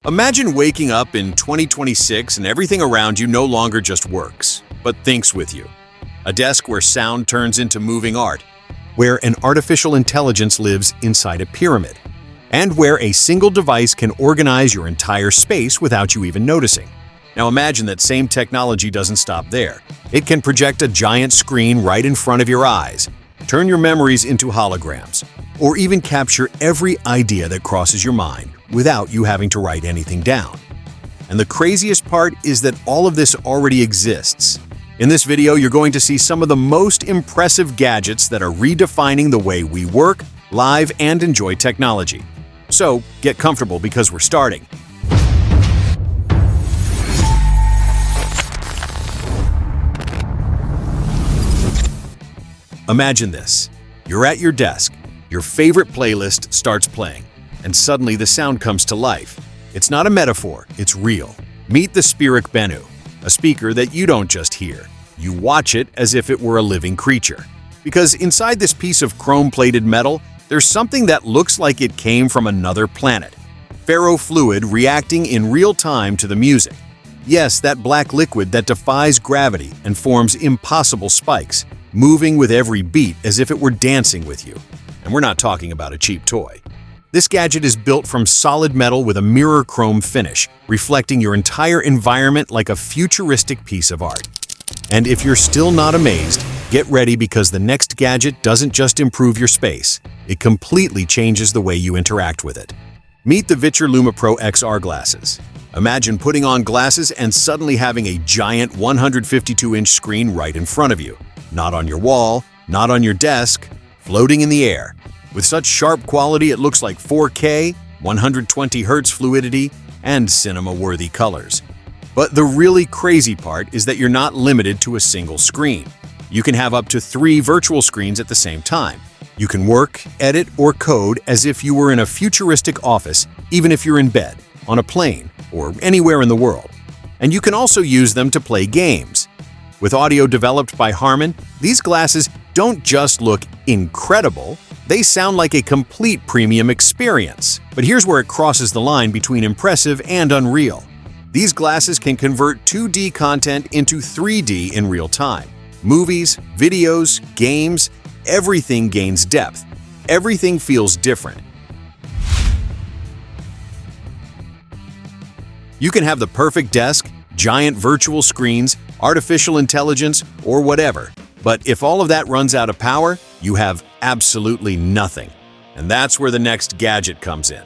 Imagine waking up in 2026 and everything around you no longer just works, but thinks with you. A desk where sound turns into moving art, where an artificial intelligence lives inside a pyramid, and where a single device can organize your entire space without you even noticing. Now imagine that same technology doesn't stop there. It can project a giant screen right in front of your eyes, turn your memories into holograms, or even capture every idea that crosses your mind without you having to write anything down. And the craziest part is that all of this already exists. In this video, you're going to see some of the most impressive gadgets that are redefining the way we work, live, and enjoy technology. So, get comfortable because we're starting. Imagine this. You're at your desk, your favorite playlist starts playing, and suddenly the sound comes to life. It's not a metaphor, it's real. Meet the SPIROK BENNU, a speaker that you don't just hear. You watch it as if it were a living creature. Because inside this piece of chrome-plated metal, there's something that looks like it came from another planet. Ferrofluid reacting in real time to the music. Yes, that black liquid that defies gravity and forms impossible spikes, moving with every beat as if it were dancing with you. And we're not talking about a cheap toy. This gadget is built from solid metal with a mirror chrome finish, reflecting your entire environment like a futuristic piece of art. And if you're still not amazed, get ready because the next gadget doesn't just improve your space, it completely changes the way you interact with it. Meet the VITURE Luma Pro XR glasses. Imagine putting on glasses and suddenly having a giant 152-inch screen right in front of you. Not on your wall, not on your desk, floating in the air. With such sharp quality, it looks like 4K, 120 Hz fluidity, and cinema-worthy colors. But the really crazy part is that you're not limited to a single screen. You can have up to 3 virtual screens at the same time. You can work, edit, or code as if you were in a futuristic office, even if you're in bed, on a plane, or anywhere in the world. And you can also use them to play games. With audio developed by Garmin, these glasses don't just look incredible, they sound like a complete premium experience. But here's where it crosses the line between impressive and unreal. These glasses can convert 2D content into 3D in real time. Movies, videos, games, everything gains depth. Everything feels different. You can have the perfect desk, giant virtual screens, artificial intelligence, or whatever. But if all of that runs out of power, you have absolutely nothing. And that's where the next gadget comes in.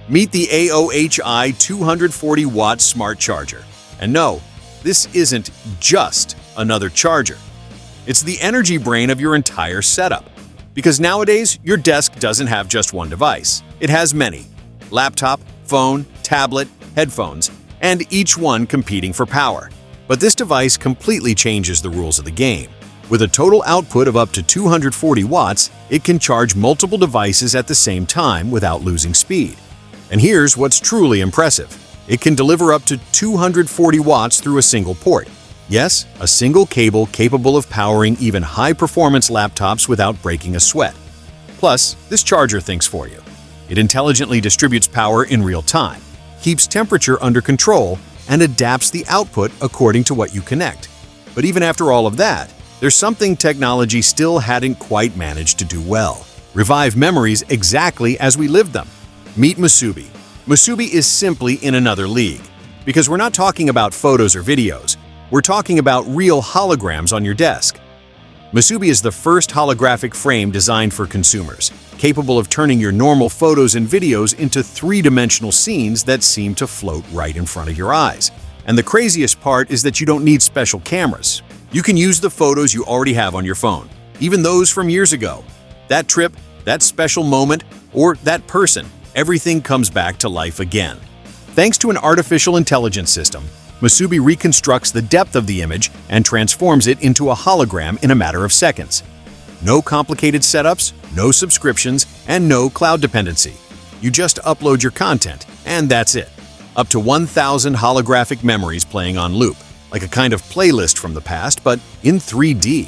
Meet the AOHI 240-watt smart charger. And no, this isn't just another charger. It's the energy brain of your entire setup. Because nowadays, your desk doesn't have just one device. It has many. Laptop, phone, tablet, headphones, and each one competing for power. But this device completely changes the rules of the game. With a total output of up to 240 watts, it can charge multiple devices at the same time without losing speed. And here's what's truly impressive. It can deliver up to 240 watts through a single port. Yes, a single cable capable of powering even high-performance laptops without breaking a sweat. Plus, this charger thinks for you. It intelligently distributes power in real time, keeps temperature under control, and adapts the output according to what you connect. But even after all of that, there's something technology still hadn't quite managed to do well. Revive memories exactly as we lived them. Meet musubi. Musubi is simply in another league. Because we're not talking about photos or videos, we're talking about real holograms on your desk. Musubi is the first holographic frame designed for consumers, capable of turning your normal photos and videos into 3-dimensional scenes that seem to float right in front of your eyes. And the craziest part is that you don't need special cameras. You can use the photos you already have on your phone, even those from years ago. That trip, that special moment, or that person, everything comes back to life again. Thanks to an artificial intelligence system, musubi reconstructs the depth of the image and transforms it into a hologram in a matter of seconds. No complicated setups, no subscriptions, and no cloud dependency. You just upload your content, and that's it. Up to 1,000 holographic memories playing on loop, like a kind of playlist from the past, but in 3D.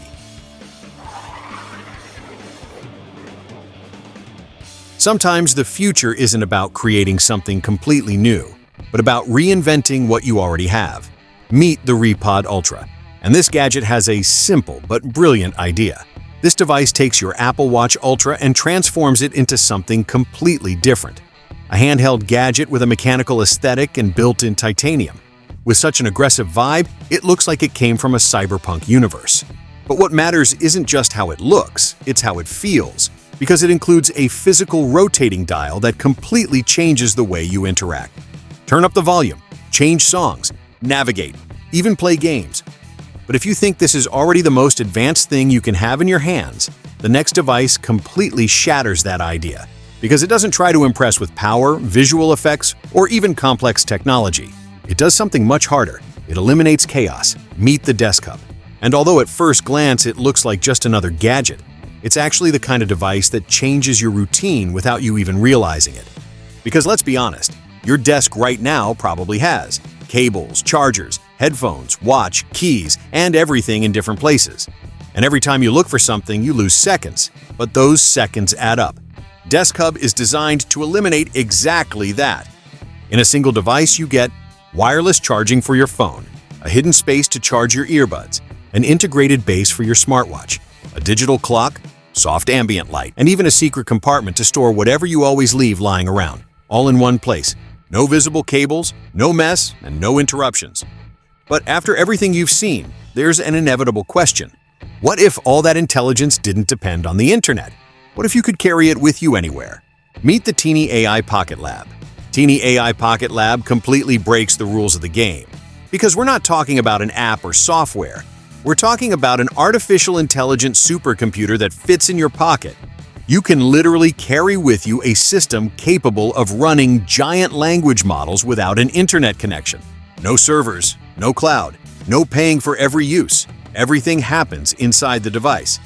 Sometimes the future isn't about creating something completely new. but about reinventing what you already have. Meet the RePod Ultra. And this gadget has a simple but brilliant idea. This device takes your Apple Watch Ultra and transforms it into something completely different. A handheld gadget with a mechanical aesthetic and built-in titanium. With such an aggressive vibe, it looks like it came from a cyberpunk universe. But what matters isn't just how it looks, it's how it feels, because it includes a physical rotating dial that completely changes the way you interact. Turn up the volume, change songs, navigate, even play games. But if you think this is already the most advanced thing you can have in your hands, the next device completely shatters that idea, because it doesn't try to impress with power, visual effects, or even complex technology. It does something much harder. It eliminates chaos. Meet the DeskHub. And although at first glance it looks like just another gadget, it's actually the kind of device that changes your routine without you even realizing it. Because let's be honest, your desk right now probably has cables, chargers, headphones, watch, keys, and everything in different places. And every time you look for something, you lose seconds. But those seconds add up. DeskHub is designed to eliminate exactly that. In a single device, you get wireless charging for your phone, a hidden space to charge your earbuds, an integrated base for your smartwatch, a digital clock, soft ambient light, and even a secret compartment to store whatever you always leave lying around, all in one place. No visible cables, no mess, and no interruptions. But after everything you've seen, there's an inevitable question. What if all that intelligence didn't depend on the internet? What if you could carry it with you anywhere? Meet the Tiiny AI Pocket Lab. Tiiny AI Pocket Lab completely breaks the rules of the game. Because we're not talking about an app or software. We're talking about an artificial intelligence supercomputer that fits in your pocket. You can literally carry with you a system capable of running giant language models without an internet connection. No servers, no cloud, no paying for every use. Everything happens inside the device.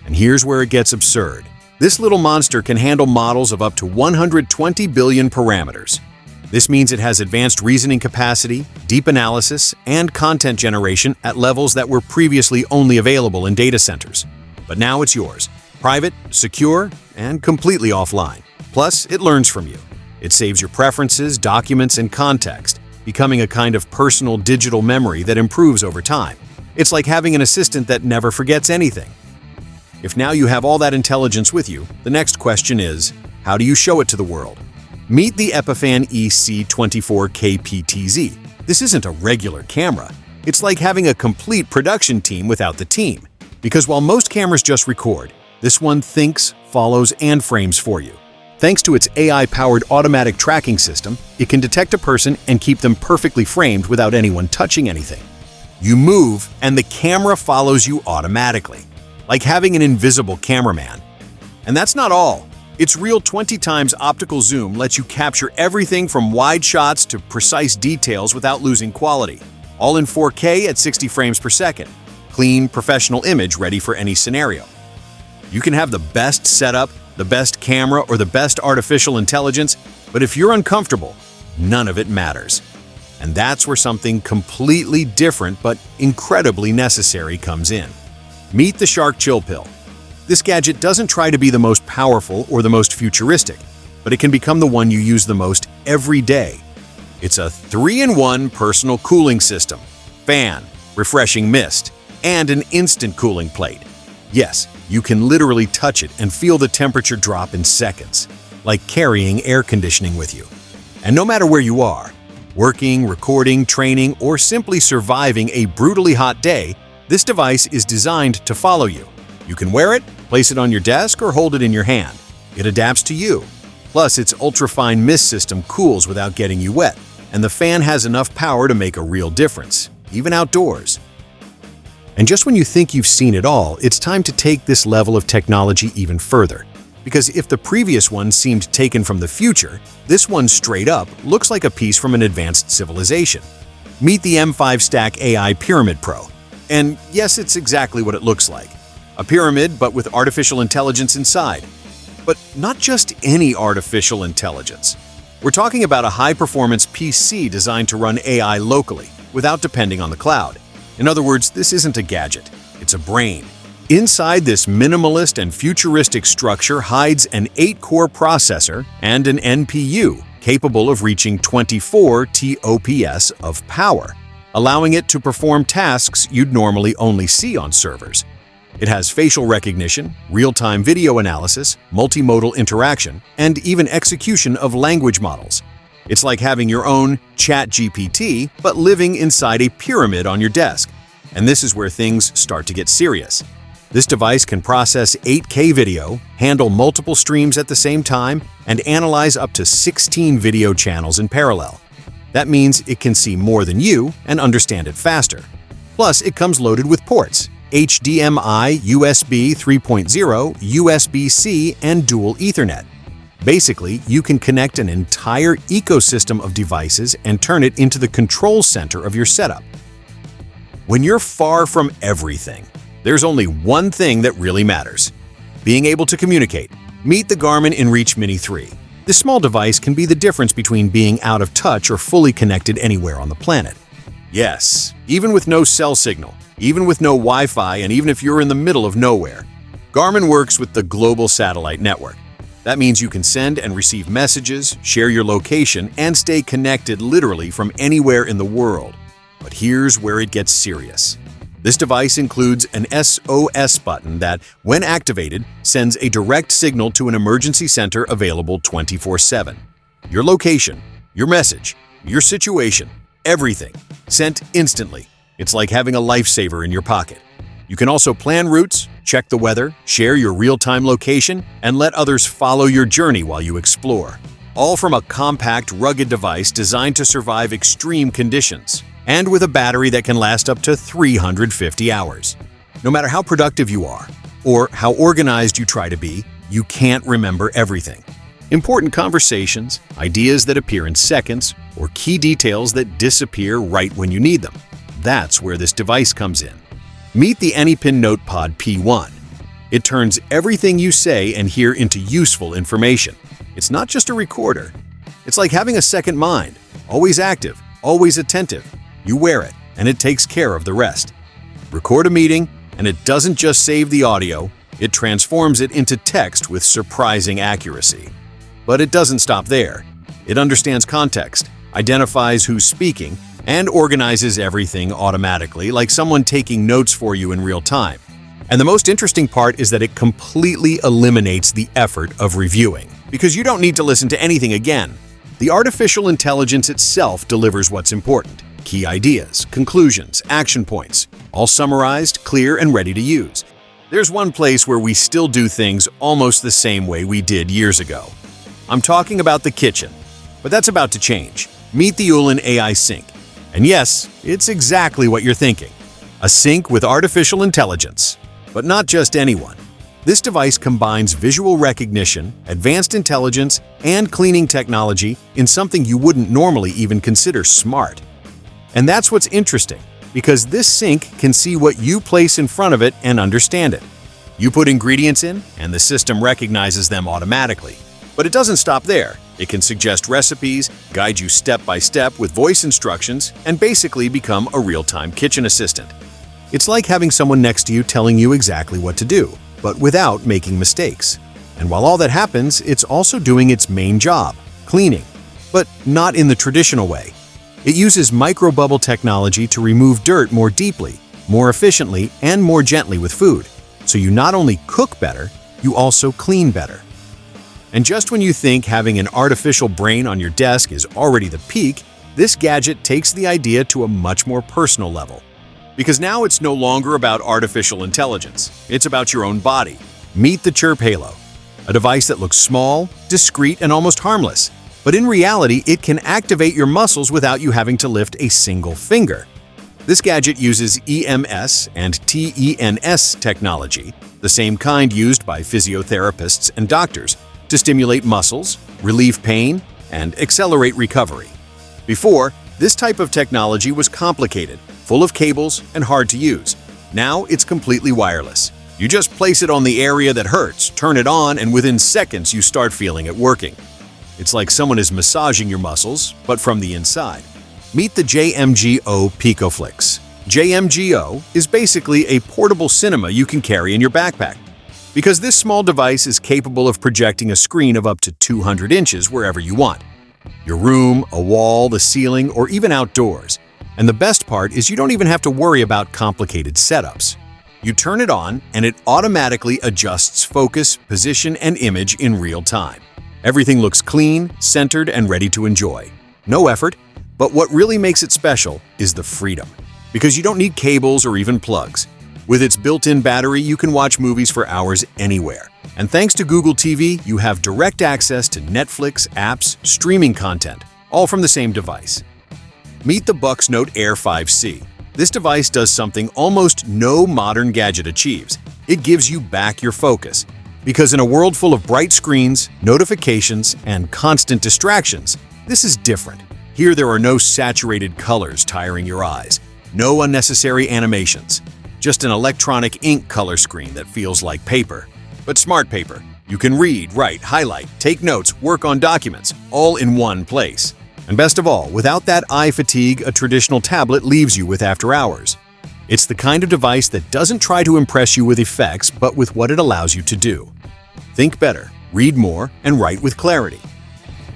And here's where it gets absurd. This little monster can handle models of up to 120 billion parameters. This means it has advanced reasoning capacity, deep analysis, and content generation at levels that were previously only available in data centers. But now it's yours. Private, secure, and completely offline. Plus, it learns from you. It saves your preferences, documents, and context, becoming a kind of personal digital memory that improves over time. It's like having an assistant that never forgets anything. If now you have all that intelligence with you, the next question is, how do you show it to the world? Meet the Epiphan EC20 KPTZ. This isn't a regular camera. It's like having a complete production team without the team. Because while most cameras just record, this one thinks, follows, and frames for you. Thanks to its AI-powered automatic tracking system, it can detect a person and keep them perfectly framed without anyone touching anything. You move, and the camera follows you automatically, like having an invisible cameraman. And that's not all. Its real 20 times optical zoom lets you capture everything from wide shots to precise details without losing quality, all in 4K at 60 frames per second. Clean, professional image ready for any scenario. You can have the best setup, the best camera, or the best artificial intelligence, but if you're uncomfortable, none of it matters. And that's where something completely different but incredibly necessary comes in. Meet the Shark ChillPill. This gadget doesn't try to be the most powerful or the most futuristic, but it can become the one you use the most every day. It's a 3-in-1 personal cooling system, fan, refreshing mist, and an instant cooling plate. Yes, you can literally touch it and feel the temperature drop in seconds, like carrying air conditioning with you. And no matter where you are, working, recording, training, or simply surviving a brutally hot day, this device is designed to follow you. You can wear it, place it on your desk, or hold it in your hand. It adapts to you. Plus, its ultra-fine mist system cools without getting you wet, and the fan has enough power to make a real difference, even outdoors. And just when you think you've seen it all, it's time to take this level of technology even further. Because if the previous one seemed taken from the future, this one straight up looks like a piece from an advanced civilization. Meet the M5Stack AI Pyramid-Pro. And yes, it's exactly what it looks like. A pyramid, but with artificial intelligence inside. But not just any artificial intelligence. We're talking about a high-performance PC designed to run AI locally, without depending on the cloud. In other words, this isn't a gadget, it's a brain. Inside this minimalist and futuristic structure hides an 8-core processor and an NPU, capable of reaching 24 TOPS of power, allowing it to perform tasks you'd normally only see on servers. It has facial recognition, real-time video analysis, multimodal interaction, and even execution of language models. It's like having your own ChatGPT, but living inside a pyramid on your desk. And this is where things start to get serious. This device can process 8K video, handle multiple streams at the same time, and analyze up to 16 video channels in parallel. That means it can see more than you and understand it faster. Plus, it comes loaded with ports: HDMI, USB 3.0, USB-C, and dual Ethernet. Basically, you can connect an entire ecosystem of devices and turn it into the control center of your setup. When you're far from everything, there's only one thing that really matters: being able to communicate. Meet the Garmin inReach Mini 3. This small device can be the difference between being out of touch or fully connected anywhere on the planet. Yes, even with no cell signal, even with no Wi-Fi, and even if you're in the middle of nowhere, Garmin works with the global satellite network. That means you can send and receive messages, share your location, and stay connected literally from anywhere in the world. But here's where it gets serious. This device includes an SOS button that, when activated, sends a direct signal to an emergency center available 24/7. Your location, your message, your situation, everything, sent instantly. It's like having a lifesaver in your pocket. You can also plan routes, check the weather, share your real-time location, and let others follow your journey while you explore. All from a compact, rugged device designed to survive extreme conditions, and with a battery that can last up to 350 hours. No matter how productive you are, or how organized you try to be, you can't remember everything. Important conversations, ideas that appear in seconds, or key details that disappear right when you need them. That's where this device comes in. Meet the ANYPIN Note Pod P1. It turns everything you say and hear into useful information. It's not just a recorder. It's like having a second mind, always active, always attentive. You wear it, and it takes care of the rest. Record a meeting, and it doesn't just save the audio, it transforms it into text with surprising accuracy. But it doesn't stop there. It understands context, identifies who's speaking, and organizes everything automatically, like someone taking notes for you in real time. And the most interesting part is that it completely eliminates the effort of reviewing, because you don't need to listen to anything again. The artificial intelligence itself delivers what's important: key ideas, conclusions, action points, all summarized, clear, and ready to use. There's one place where we still do things almost the same way we did years ago. I'm talking about the kitchen, but that's about to change. Meet the OULIN AI Sink. And yes, it's exactly what you're thinking. A sink with artificial intelligence. But not just anyone. This device combines visual recognition, advanced intelligence, and cleaning technology in something you wouldn't normally even consider smart. And that's what's interesting, because this sink can see what you place in front of it and understand it. You put ingredients in, and the system recognizes them automatically. But it doesn't stop there. It can suggest recipes, guide you step by step with voice instructions, and basically become a real-time kitchen assistant. It's like having someone next to you telling you exactly what to do, but without making mistakes. And while all that happens, it's also doing its main job, cleaning. But not in the traditional way. It uses microbubble technology to remove dirt more deeply, more efficiently, and more gently with food. So you not only cook better, you also clean better. And just when you think having an artificial brain on your desk is already the peak, this gadget takes the idea to a much more personal level. Because now it's no longer about artificial intelligence, it's about your own body. Meet the Chirp Halo, a device that looks small, discreet, and almost harmless. But in reality, it can activate your muscles without you having to lift a single finger. This gadget uses EMS and TENS technology, the same kind used by physiotherapists and doctors, to stimulate muscles, relieve pain, and accelerate recovery. Before, this type of technology was complicated, full of cables, and hard to use. Now it's completely wireless. You just place it on the area that hurts, turn it on, and within seconds you start feeling it working. It's like someone is massaging your muscles, but from the inside. Meet the JMGO PicoFlix. JMGO is basically a portable cinema you can carry in your backpack. Because this small device is capable of projecting a screen of up to 200 inches wherever you want. your room, a wall, the ceiling, or even outdoors. And the best part is you don't even have to worry about complicated setups. You turn it on, and it automatically adjusts focus, position, and image in real time. Everything looks clean, centered, and ready to enjoy. No effort, but what really makes it special is the freedom. Because you don't need cables or even plugs. With its built-in battery, you can watch movies for hours anywhere. And thanks to Google TV, you have direct access to Netflix, apps, streaming content, all from the same device. Meet the BOOX Note Air 5C. This device does something almost no modern gadget achieves. It gives you back your focus. Because in a world full of bright screens, notifications, and constant distractions, this is different. Here there are no saturated colors tiring your eyes, no unnecessary animations, just an electronic ink color screen that feels like paper. But smart paper. You can read, write, highlight, take notes, work on documents, all in one place. And best of all, without that eye fatigue a traditional tablet leaves you with after hours. It's the kind of device that doesn't try to impress you with effects, but with what it allows you to do. Think better, read more, and write with clarity.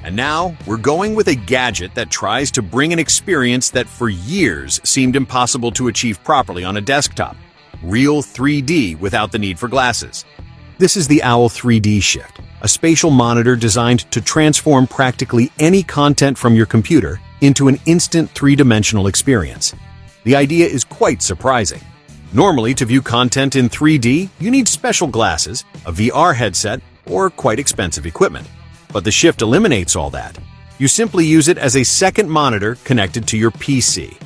And now, we're going with a gadget that tries to bring an experience that for years seemed impossible to achieve properly on a desktop. Real 3D without the need for glasses. This is the Owl3D Shift, a spatial monitor designed to transform practically any content from your computer into an instant three-dimensional experience. The idea is quite surprising. Normally, to view content in 3D, you need special glasses, a VR headset, or quite expensive equipment. But the Shift eliminates all that. You simply use it as a second monitor connected to your PC.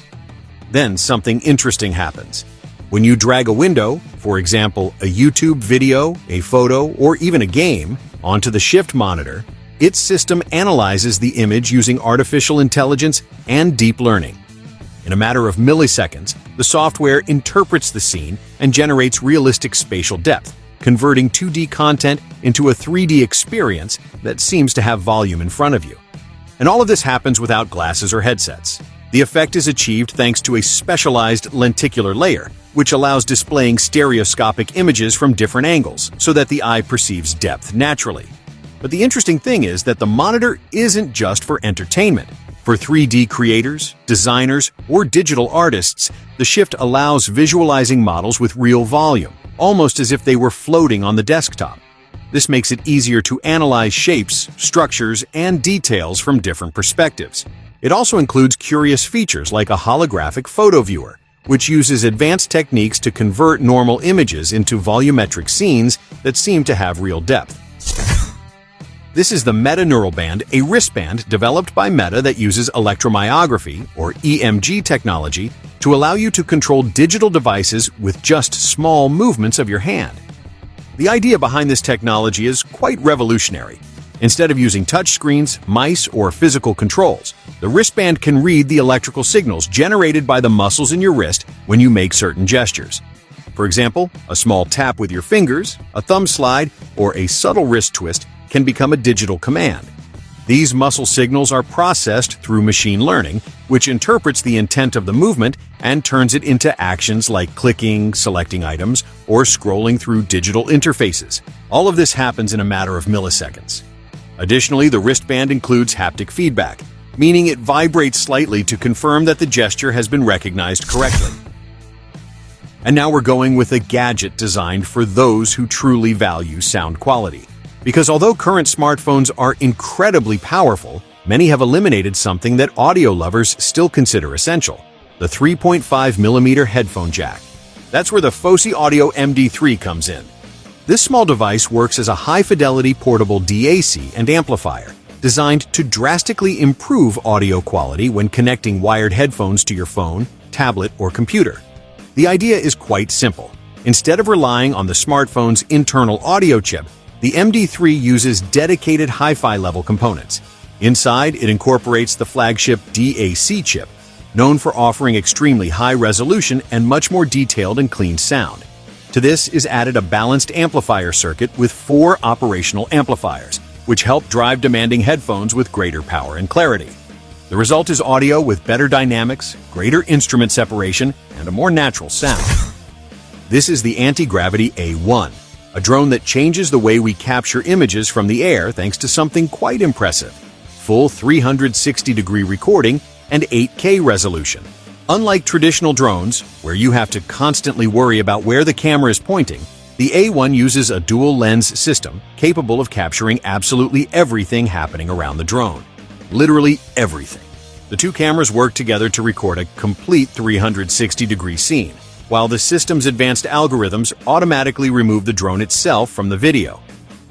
Then something interesting happens. When you drag a window, for example, a YouTube video, a photo, or even a game, onto the Shift monitor, its system analyzes the image using artificial intelligence and deep learning. In a matter of milliseconds, the software interprets the scene and generates realistic spatial depth, converting 2D content into a 3D experience that seems to have volume in front of you. And all of this happens without glasses or headsets. The effect is achieved thanks to a specialized lenticular layer, which allows displaying stereoscopic images from different angles so that the eye perceives depth naturally. But the interesting thing is that the monitor isn't just for entertainment. For 3D creators, designers, or digital artists, the Shift allows visualizing models with real volume, almost as if they were floating on the desktop. This makes it easier to analyze shapes, structures, and details from different perspectives. It also includes curious features like a holographic photo viewer, which uses advanced techniques to convert normal images into volumetric scenes that seem to have real depth. This is the Meta Neural Band, a wristband developed by Meta that uses electromyography, or EMG technology, to allow you to control digital devices with just small movements of your hand. The idea behind this technology is quite revolutionary. Instead of using touchscreens, mice, or physical controls, the wristband can read the electrical signals generated by the muscles in your wrist when you make certain gestures. For example, a small tap with your fingers, a thumb slide, or a subtle wrist twist can become a digital command. These muscle signals are processed through machine learning, which interprets the intent of the movement and turns it into actions like clicking, selecting items, or scrolling through digital interfaces. All of this happens in a matter of milliseconds. Additionally, the wristband includes haptic feedback, meaning it vibrates slightly to confirm that the gesture has been recognized correctly. And now we're going with a gadget designed for those who truly value sound quality. Because although current smartphones are incredibly powerful, many have eliminated something that audio lovers still consider essential: the 3.5mm headphone jack. That's where the Fosi Audio MD3 comes in. This small device works as a high-fidelity portable DAC and amplifier, designed to drastically improve audio quality when connecting wired headphones to your phone, tablet, or computer. The idea is quite simple. Instead of relying on the smartphone's internal audio chip, the MD3 uses dedicated hi-fi level components. Inside, it incorporates the flagship DAC chip, known for offering extremely high resolution and much more detailed and clean sound. To this is added a balanced amplifier circuit with 4 operational amplifiers, which help drive demanding headphones with greater power and clarity. The result is audio with better dynamics, greater instrument separation, and a more natural sound. This is the Antigravity A1, a drone that changes the way we capture images from the air thanks to something quite impressive: full 360-degree recording, and 8K resolution. Unlike traditional drones, where you have to constantly worry about where the camera is pointing, the A1 uses a dual-lens system capable of capturing absolutely everything happening around the drone. Literally everything. The two cameras work together to record a complete 360-degree scene, while the system's advanced algorithms automatically remove the drone itself from the video.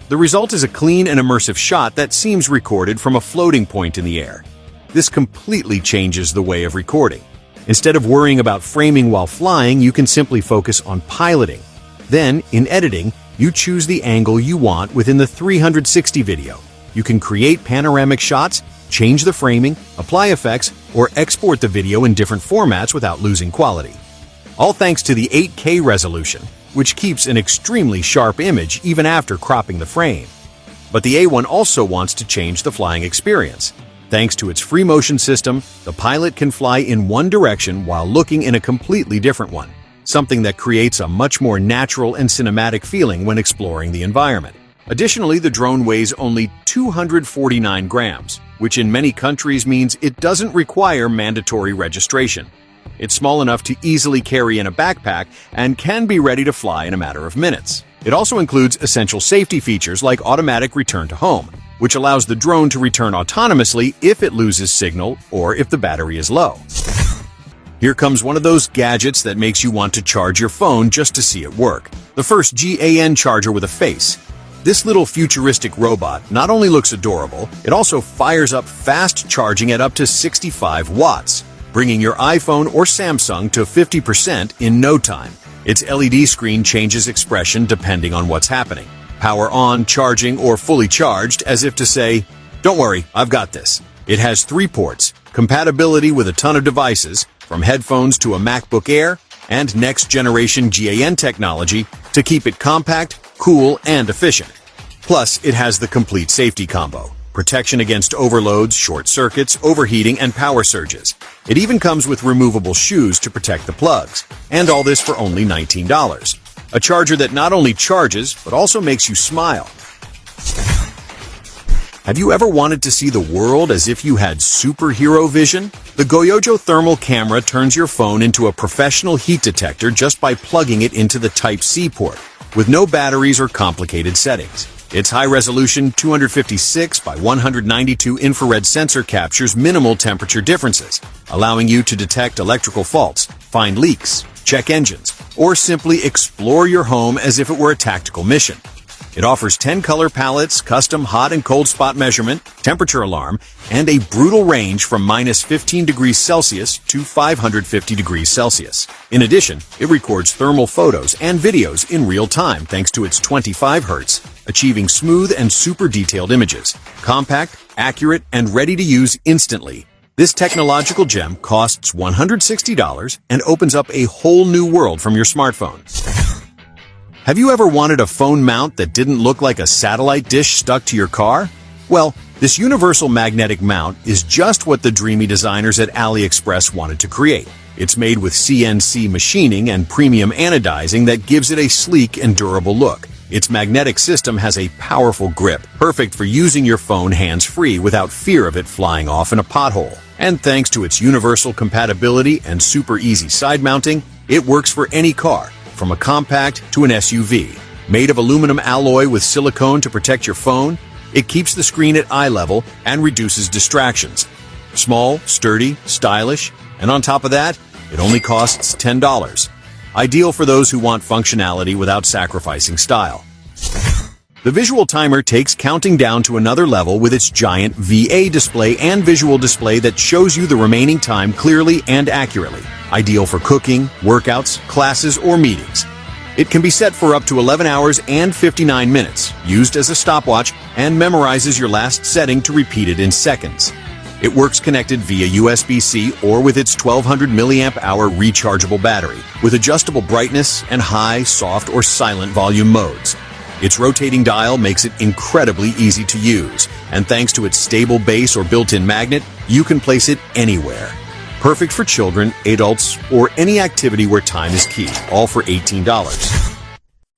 The result is a clean and immersive shot that seems recorded from a floating point in the air. This completely changes the way of recording. Instead of worrying about framing while flying, you can simply focus on piloting. Then, in editing, you choose the angle you want within the 360 video. You can create panoramic shots, change the framing, apply effects, or export the video in different formats without losing quality. All thanks to the 8K resolution, which keeps an extremely sharp image even after cropping the frame. But the A1 also wants to change the flying experience. Thanks to its free motion system, the pilot can fly in one direction while looking in a completely different one, something that creates a much more natural and cinematic feeling when exploring the environment. Additionally, the drone weighs only 249 grams, which in many countries means it doesn't require mandatory registration. It's small enough to easily carry in a backpack and can be ready to fly in a matter of minutes. It also includes essential safety features like automatic return to home, which allows the drone to return autonomously if it loses signal or if the battery is low. Here comes one of those gadgets that makes you want to charge your phone just to see it work. The first GAN charger with a face. This little futuristic robot not only looks adorable, it also fires up fast charging at up to 65 watts, bringing your iPhone or Samsung to 50% in no time. Its LED screen changes expression depending on what's happening. Power on, charging, or fully charged, as if to say, "Don't worry, I've got this." It has 3 ports, compatibility with a ton of devices, from headphones to a MacBook Air, and next-generation GAN technology to keep it compact, cool, and efficient. Plus, it has the complete safety combo: protection against overloads, short circuits, overheating, and power surges. It even comes with removable shoes to protect the plugs, and all this for only $19. A charger that not only charges, but also makes you smile. Have you ever wanted to see the world as if you had superhero vision? The Goyojo thermal camera turns your phone into a professional heat detector just by plugging it into the Type-C port, with no batteries or complicated settings. Its high-resolution 256 by 192 infrared sensor captures minimal temperature differences, allowing you to detect electrical faults, find leaks, check engines, or simply explore your home as if it were a tactical mission. It offers 10 color palettes, custom hot and cold spot measurement, temperature alarm, and a brutal range from -15 degrees Celsius to 550 degrees Celsius. In addition, it records thermal photos and videos in real time thanks to its 25 Hz, achieving smooth and super detailed images. Compact, accurate, and ready to use instantly. This technological gem costs $160 and opens up a whole new world from your smartphone. Have you ever wanted a phone mount that didn't look like a satellite dish stuck to your car? Well, this universal magnetic mount is just what the dreamy designers at AliExpress wanted to create. It's made with CNC machining and premium anodizing that gives it a sleek and durable look. Its magnetic system has a powerful grip, perfect for using your phone hands-free without fear of it flying off in a pothole. And thanks to its universal compatibility and super easy side mounting, it works for any car, from a compact to an SUV. Made of aluminum alloy with silicone to protect your phone, it keeps the screen at eye level and reduces distractions. Small, sturdy, stylish, and on top of that, it only costs $10. Ideal for those who want functionality without sacrificing style. The visual timer takes counting down to another level with its giant VA display and visual display that shows you the remaining time clearly and accurately. Ideal for cooking, workouts, classes, or meetings. It can be set for up to 11 hours and 59 minutes, used as a stopwatch, and memorizes your last setting to repeat it in seconds. It works connected via USB-C or with its 1200 mAh rechargeable battery, with adjustable brightness and high, soft, or silent volume modes. Its rotating dial makes it incredibly easy to use, and thanks to its stable base or built-in magnet, you can place it anywhere. Perfect for children, adults, or any activity where time is key, all for $18.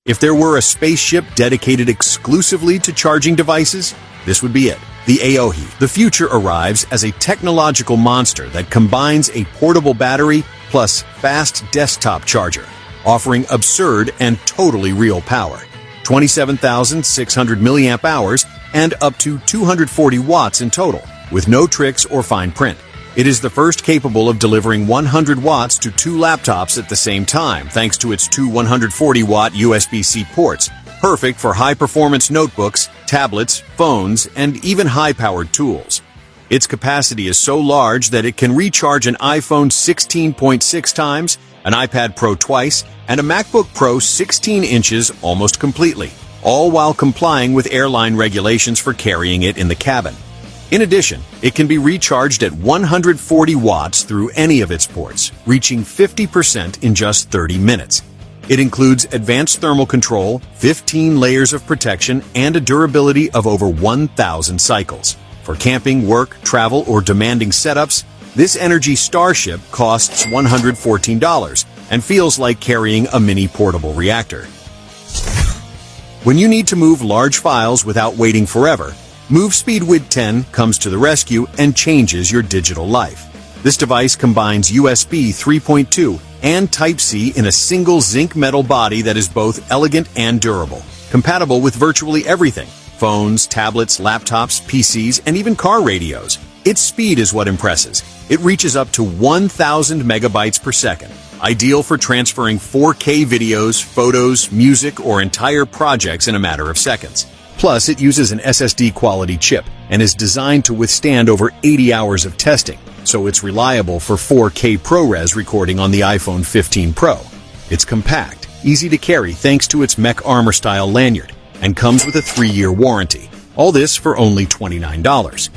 If there were a spaceship dedicated exclusively to charging devices, this would be it. The AOHI The Future arrives as a technological monster that combines a portable battery plus fast desktop charger, offering absurd and totally real power. 27,600 milliamp hours and up to 240 watts in total, with no tricks or fine print. It is the first capable of delivering 100 watts to 2 laptops at the same time, thanks to its two 140-watt USB-C ports, perfect for high-performance notebooks, tablets, phones, and even high-powered tools. Its capacity is so large that it can recharge an iPhone 16.6 times, an iPad Pro twice, and a MacBook Pro 16 inches almost completely, all while complying with airline regulations for carrying it in the cabin. In addition, it can be recharged at 140 watts through any of its ports, reaching 50% in just 30 minutes. It includes advanced thermal control, 15 layers of protection, and a durability of over 1,000 cycles. For camping, work, travel, or demanding setups, this energy starship costs $114 and feels like carrying a mini portable reactor. When you need to move large files without waiting forever, MoveSpeed WID 10 comes to the rescue and changes your digital life. This device combines USB 3.2 and Type-C in a single zinc metal body that is both elegant and durable, compatible with virtually everything: phones, tablets, laptops, PCs, and even car radios. Its speed is what impresses. It reaches up to 1,000 megabytes per second, ideal for transferring 4K videos, photos, music, or entire projects in a matter of seconds. Plus, it uses an SSD-quality chip and is designed to withstand over 80 hours of testing, so it's reliable for 4K ProRes recording on the iPhone 15 Pro. It's compact, easy to carry thanks to its mech armor-style lanyard, and comes with a 3-year warranty. All this for only $29.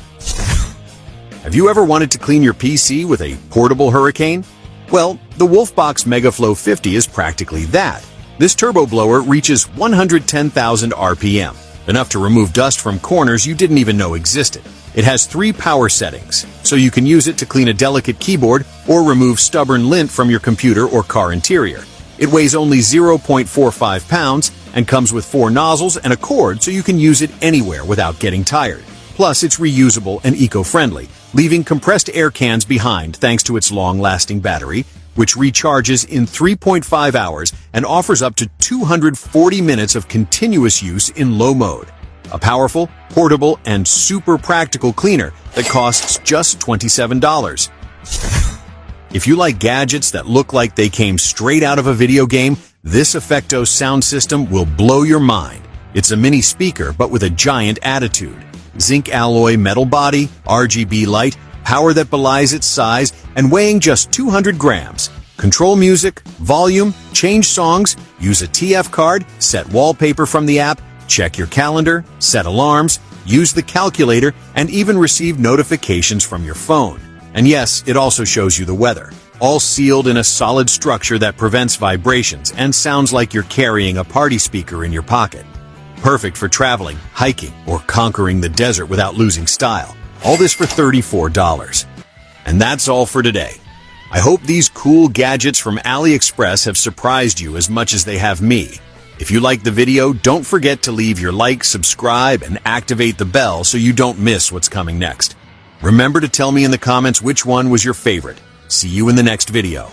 Have you ever wanted to clean your PC with a portable hurricane? Well, the Wolfbox MegaFlow 50 is practically that. This turbo blower reaches 110,000 RPM. Enough to remove dust from corners you didn't even know existed. It has 3 power settings, so you can use it to clean a delicate keyboard or remove stubborn lint from your computer or car interior. It weighs only 0.45 pounds and comes with 4 nozzles and a cord, so you can use it anywhere without getting tired. Plus, it's reusable and eco-friendly, leaving compressed air cans behind thanks to its long-lasting battery, which recharges in 3.5 hours and offers up to 240 minutes of continuous use in low mode. A powerful, portable, and super practical cleaner that costs just $27. If you like gadgets that look like they came straight out of a video game, this Effecto sound system will blow your mind. It's a mini speaker, but with a giant attitude. Zinc alloy metal body, RGB light, power that belies its size, and weighing just 200 grams. Control music, volume, change songs, use a TF card, set wallpaper from the app, check your calendar, set alarms, use the calculator, and even receive notifications from your phone. And yes, it also shows you the weather, all sealed in a solid structure that prevents vibrations and sounds like you're carrying a party speaker in your pocket. Perfect for traveling, hiking, or conquering the desert without losing style. All this for $34. And that's all for today. I hope these cool gadgets from AliExpress have surprised you as much as they have me. If you liked the video, don't forget to leave your like, subscribe, and activate the bell so you don't miss what's coming next. Remember to tell me in the comments which one was your favorite. See you in the next video.